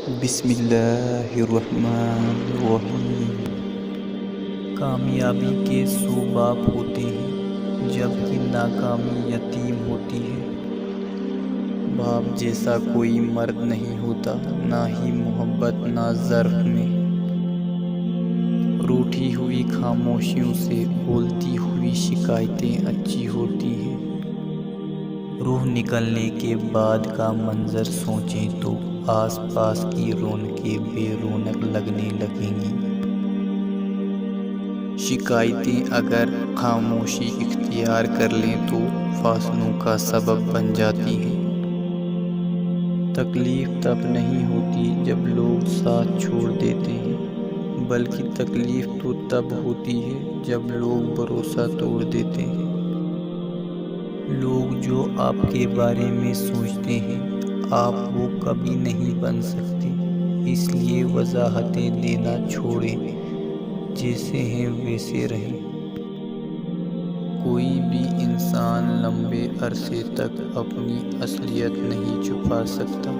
بسم اللہ الرحمن الرحیم۔ کامیابی کے 100 باپ ہوتے ہیں جبکہ ناکامی یتیم ہوتی ہے۔ باپ جیسا کوئی مرد نہیں ہوتا، نہ ہی محبت نہ ظرف میں۔ روٹھی ہوئی خاموشیوں سے بولتی ہوئی شکایتیں اچھی ہوتی ہیں۔ روح نکلنے کے بعد کا منظر سوچیں تو آس پاس کی رونقیں بے رونق لگنے لگیں گی۔ شکایتیں اگر خاموشی اختیار کر لیں تو فاصلوں کا سبب بن جاتی ہیں۔ تکلیف تب نہیں ہوتی جب لوگ ساتھ چھوڑ دیتے ہیں، بلکہ تکلیف تو تب ہوتی ہے جب لوگ بھروسہ توڑ دیتے ہیں۔ لوگ جو آپ کے بارے میں سوچتے ہیں آپ وہ کبھی نہیں بن سکتے، اس لیے وضاحتیں دینا چھوڑیں، جیسے ہیں ویسے رہیں۔ کوئی بھی انسان لمبے عرصے تک اپنی اصلیت نہیں چھپا سکتا،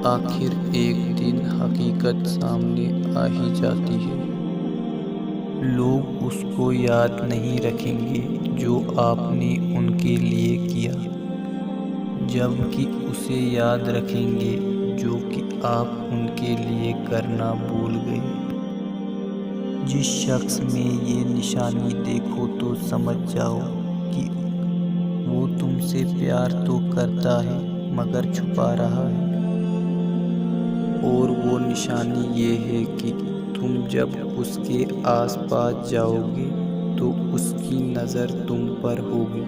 آخر ایک دن حقیقت سامنے آ ہی جاتی ہے۔ لوگ اس کو یاد نہیں رکھیں گے جو آپ نے ان کے لیے کیا، جبکہ اسے یاد رکھیں گے جو کہ آپ ان کے لیے کرنا بھول گئے۔ جس شخص میں یہ نشانی دیکھو تو سمجھ جاؤ کہ وہ تم سے پیار تو کرتا ہے مگر چھپا رہا ہے، اور وہ نشانی یہ ہے کہ تم جب اس کے آس پاس جاؤ گے تو اس کی نظر تم پر ہوگی۔